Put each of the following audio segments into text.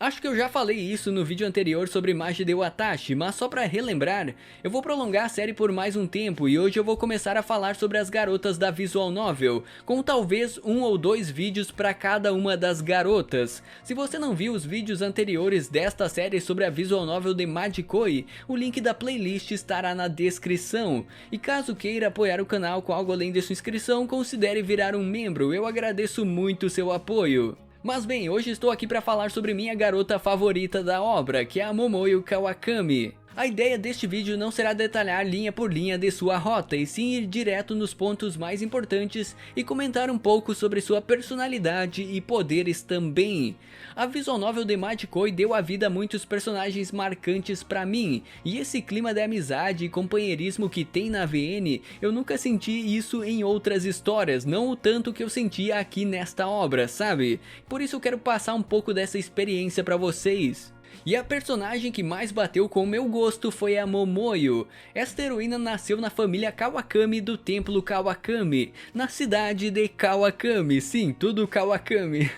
Acho que eu já falei isso no vídeo anterior sobre Majide Watashi, mas só pra relembrar, eu vou prolongar a série por mais um tempo e hoje eu vou começar a falar sobre as garotas da Visual Novel, com talvez um ou dois vídeos pra cada uma das garotas. Se você não viu os vídeos anteriores desta série sobre a Visual Novel de Majikoi, o link da playlist estará na descrição. E caso queira apoiar o canal com algo além de sua inscrição, considere virar um membro, eu agradeço muito seu apoio. Mas bem, hoje estou aqui para falar sobre minha garota favorita da obra, que é a Momoyo Kawakami. A ideia deste vídeo não será detalhar linha por linha de sua rota, e sim ir direto nos pontos mais importantes e comentar um pouco sobre sua personalidade e poderes também. A Visual Novel de Majikoi deu a vida a muitos personagens marcantes pra mim, e esse clima de amizade e companheirismo que tem na VN, eu nunca senti isso em outras histórias, não o tanto que eu sentia aqui nesta obra, sabe? Por isso eu quero passar um pouco dessa experiência pra vocês. E a personagem que mais bateu com o meu gosto foi a Momoyo. Esta heroína nasceu na família Kawakami do templo Kawakami, na cidade de Kawakami, sim, tudo Kawakami.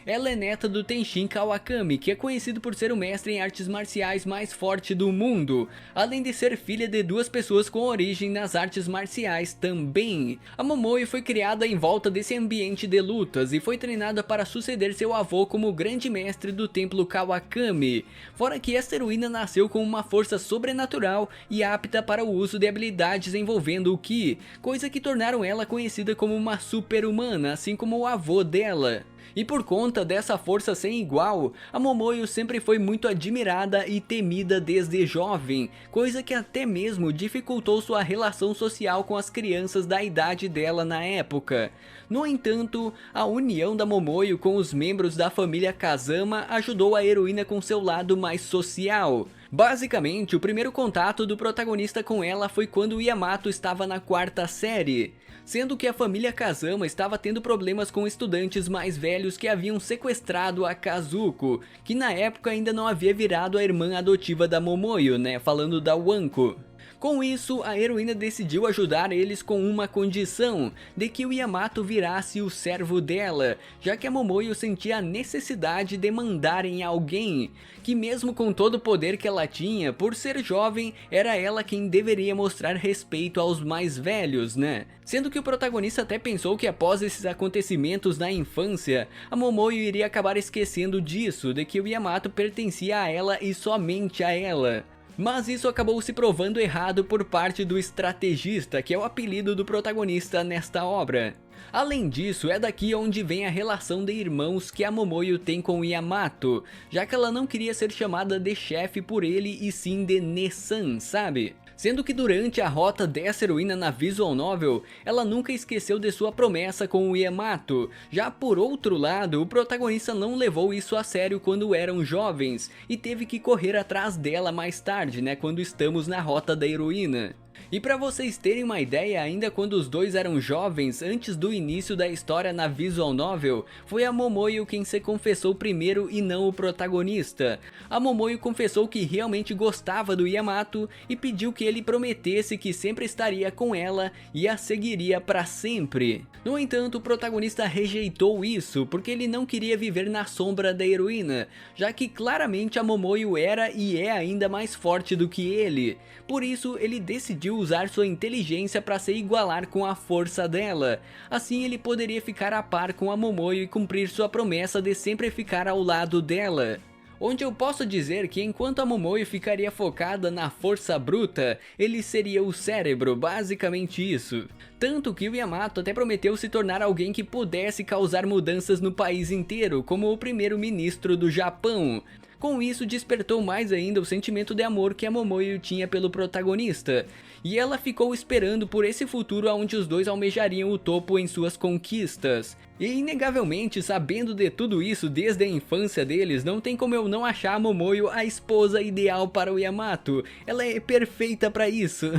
Ela é neta do Tenshin Kawakami, que é conhecido por ser o mestre em artes marciais mais forte do mundo, além de ser filha de duas pessoas com origem nas artes marciais também. A Momoyo foi criada em volta desse ambiente de lutas e foi treinada para suceder seu avô como grande mestre do templo Kawakami. Fora que esta heroína nasceu com uma força sobrenatural e apta para o uso de habilidades envolvendo o Ki, coisa que tornaram ela conhecida como uma super-humana, assim como o avô dela. E por conta dessa força sem igual, a Momoyo sempre foi muito admirada e temida desde jovem, coisa que até mesmo dificultou sua relação social com as crianças da idade dela na época. No entanto, a união da Momoyo com os membros da família Kazama ajudou a heroína com seu lado mais social. Basicamente, o primeiro contato do protagonista com ela foi quando o Yamato estava na quarta série, sendo que a família Kazama estava tendo problemas com estudantes mais velhos que haviam sequestrado a Kazuko, que na época ainda não havia virado a irmã adotiva da Momoyo, né, falando da Wanko. Com isso, a heroína decidiu ajudar eles com uma condição, de que o Yamato virasse o servo dela, já que a Momoyo sentia a necessidade de mandar em alguém, que mesmo com todo o poder que ela tinha, por ser jovem, era ela quem deveria mostrar respeito aos mais velhos, né? Sendo que o protagonista até pensou que após esses acontecimentos na infância, a Momoyo iria acabar esquecendo disso, de que o Yamato pertencia a ela e somente a ela. Mas isso acabou se provando errado por parte do estrategista, que é o apelido do protagonista nesta obra. Além disso, é daqui onde vem a relação de irmãos que a Momoyo tem com o Yamato, já que ela não queria ser chamada de chefe por ele e sim de Ne-san, sabe? Sendo que durante a rota dessa heroína na Visual Novel, ela nunca esqueceu de sua promessa com o Yamato. Já por outro lado, o protagonista não levou isso a sério quando eram jovens, e teve que correr atrás dela mais tarde, né, quando estamos na rota da heroína. E pra vocês terem uma ideia, ainda quando os dois eram jovens, antes do início da história na Visual Novel, foi a Momoyo quem se confessou primeiro e não o protagonista. A Momoyo confessou que realmente gostava do Yamato e pediu que ele prometesse que sempre estaria com ela e a seguiria pra sempre. No entanto, o protagonista rejeitou isso, porque ele não queria viver na sombra da heroína, já que claramente a Momoyo era e é ainda mais forte do que ele. Por isso, ele decidiu usar sua inteligência para se igualar com a força dela. Assim ele poderia ficar a par com a Momoyo e cumprir sua promessa de sempre ficar ao lado dela. Onde eu posso dizer que enquanto a Momoyo ficaria focada na força bruta, ele seria o cérebro, basicamente isso. Tanto que o Yamato até prometeu se tornar alguém que pudesse causar mudanças no país inteiro, como o primeiro-ministro do Japão. Com isso despertou mais ainda o sentimento de amor que a Momoyo tinha pelo protagonista, e ela ficou esperando por esse futuro onde os dois almejariam o topo em suas conquistas. E inegavelmente, sabendo de tudo isso desde a infância deles, não tem como eu não achar a Momoyo a esposa ideal para o Yamato. Ela é perfeita para isso.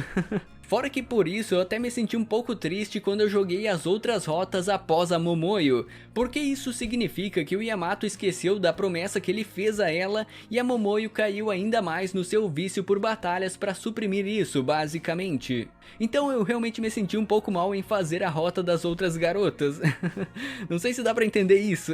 Fora que por isso eu até me senti um pouco triste quando eu joguei as outras rotas após a Momoyo, porque isso significa que o Yamato esqueceu da promessa que ele fez a ela e a Momoyo caiu ainda mais no seu vício por batalhas para suprimir isso, basicamente. Então eu realmente me senti um pouco mal em fazer a rota das outras garotas. Não sei se dá pra entender isso.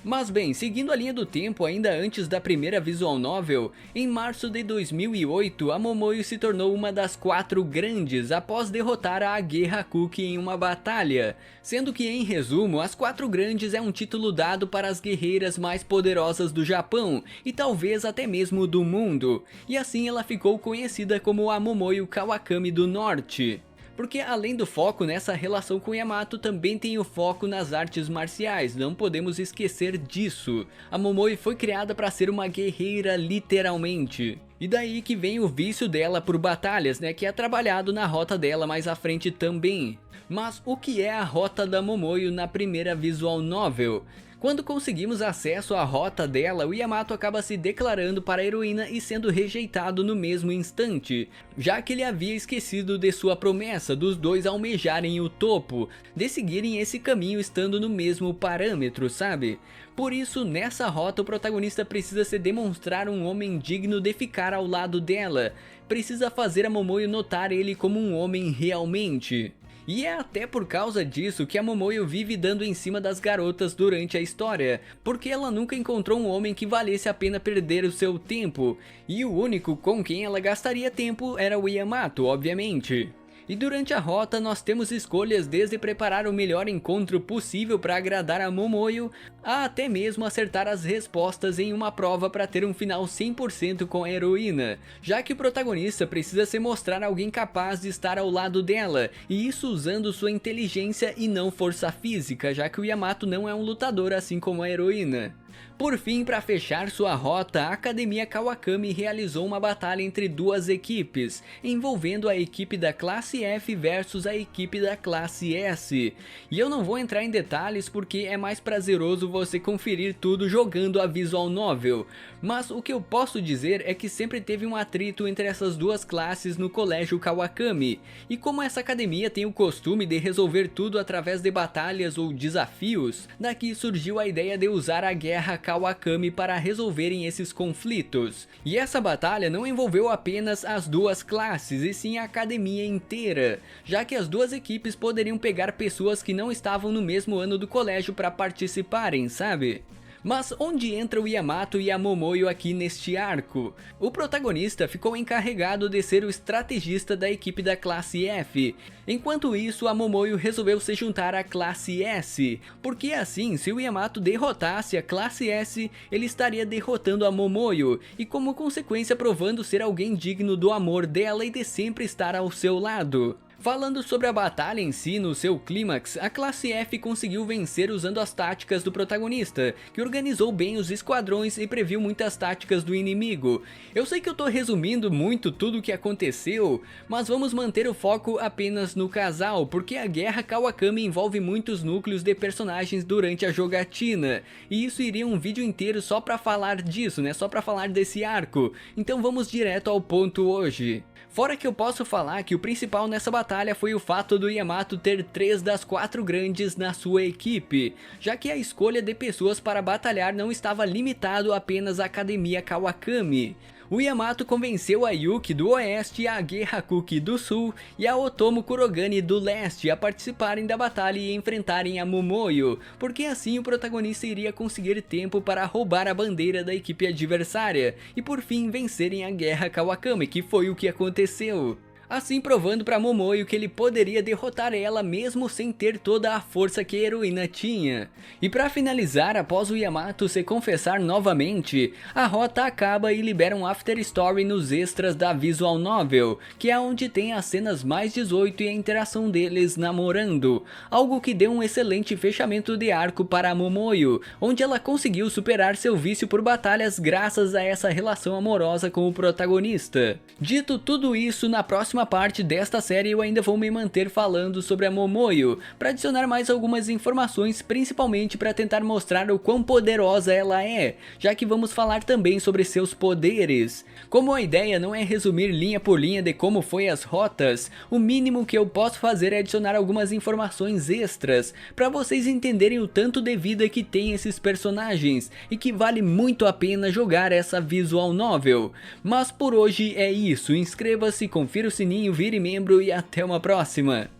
Mas bem, seguindo a linha do tempo ainda antes da primeira visual novel, em março de 2008 a Momoyo se tornou uma das 4 grandes após derrotar a Age Hakuki em uma batalha, sendo que em resumo as 4 grandes é um título dado para as guerreiras mais poderosas do Japão e talvez até mesmo do mundo, e assim ela ficou conhecida como a Momoyo Kawakami do Norte. Porque além do foco nessa relação com Yamato, também tem o foco nas artes marciais, não podemos esquecer disso. A Momoyo foi criada para ser uma guerreira literalmente. E daí que vem o vício dela por batalhas, né, que é trabalhado na rota dela mais à frente também. Mas o que é a rota da Momoyo na primeira visual novel? Quando conseguimos acesso à rota dela, o Yamato acaba se declarando para a heroína e sendo rejeitado no mesmo instante, já que ele havia esquecido de sua promessa dos dois almejarem o topo, de seguirem esse caminho estando no mesmo parâmetro, sabe? Por isso, nessa rota o protagonista precisa se demonstrar um homem digno de ficar ao lado dela, precisa fazer a Momoyo notar ele como um homem realmente. E é até por causa disso que a Momoyo vive dando em cima das garotas durante a história, porque ela nunca encontrou um homem que valesse a pena perder o seu tempo, e o único com quem ela gastaria tempo era o Yamato, obviamente. E durante a rota nós temos escolhas desde preparar o melhor encontro possível para agradar a Momoyo, a até mesmo acertar as respostas em uma prova para ter um final 100% com a heroína, já que o protagonista precisa se mostrar alguém capaz de estar ao lado dela, e isso usando sua inteligência e não força física, já que o Yamato não é um lutador assim como a heroína. Por fim, para fechar sua rota, a Academia Kawakami realizou uma batalha entre duas equipes, envolvendo a equipe da classe F versus a equipe da classe S. E eu não vou entrar em detalhes porque é mais prazeroso você conferir tudo jogando a visual novel, mas o que eu posso dizer é que sempre teve um atrito entre essas duas classes no colégio Kawakami, e como essa academia tem o costume de resolver tudo através de batalhas ou desafios, daqui surgiu a ideia de usar a guerra Kawakami para resolverem esses conflitos. E essa batalha não envolveu apenas as duas classes, e sim a academia inteira, já que as duas equipes poderiam pegar pessoas que não estavam no mesmo ano do colégio para participarem, sabe? Mas onde entra o Yamato e a Momoyo aqui neste arco? O protagonista ficou encarregado de ser o estrategista da equipe da classe F, enquanto isso a Momoyo resolveu se juntar à classe S, porque assim, se o Yamato derrotasse a classe S, ele estaria derrotando a Momoyo, e como consequência provando ser alguém digno do amor dela e de sempre estar ao seu lado. Falando sobre a batalha em si, no seu clímax, a classe F conseguiu vencer usando as táticas do protagonista, que organizou bem os esquadrões e previu muitas táticas do inimigo. Eu sei que eu tô resumindo muito tudo o que aconteceu, mas vamos manter o foco apenas no casal, porque a guerra Kawakami envolve muitos núcleos de personagens durante a jogatina, e isso iria um vídeo inteiro só pra falar disso, né, só pra falar desse arco, então vamos direto ao ponto hoje. Fora que eu posso falar que o principal nessa batalha foi o fato do Yamato ter 3 das 4 grandes na sua equipe, já que a escolha de pessoas para batalhar não estava limitado apenas à Academia Kawakami. O Yamato convenceu a Yuki do Oeste, a Age Hakuki do Sul e a Otomo Kurogane do Leste a participarem da batalha e enfrentarem a Momoyo, porque assim o protagonista iria conseguir tempo para roubar a bandeira da equipe adversária e por fim vencerem a guerra Kawakami, que foi o que aconteceu. Assim provando para Momoyo que ele poderia derrotar ela mesmo sem ter toda a força que a heroína tinha. E para finalizar, após o Yamato se confessar novamente, a rota acaba e libera um after story nos extras da visual novel, que é onde tem as cenas mais 18 e a interação deles namorando, algo que deu um excelente fechamento de arco para a Momoyo, onde ela conseguiu superar seu vício por batalhas graças a essa relação amorosa com o protagonista. Dito tudo isso, na próxima próxima parte desta série eu ainda vou me manter falando sobre a Momoyo, para adicionar mais algumas informações, principalmente para tentar mostrar o quão poderosa ela é, já que vamos falar também sobre seus poderes. Como a ideia não é resumir linha por linha de como foi as rotas, o mínimo que eu posso fazer é adicionar algumas informações extras, para vocês entenderem o tanto de vida que tem esses personagens, e que vale muito a pena jogar essa visual novel. Mas por hoje é isso, inscreva-se, confira o sininho, vire membro e até uma próxima!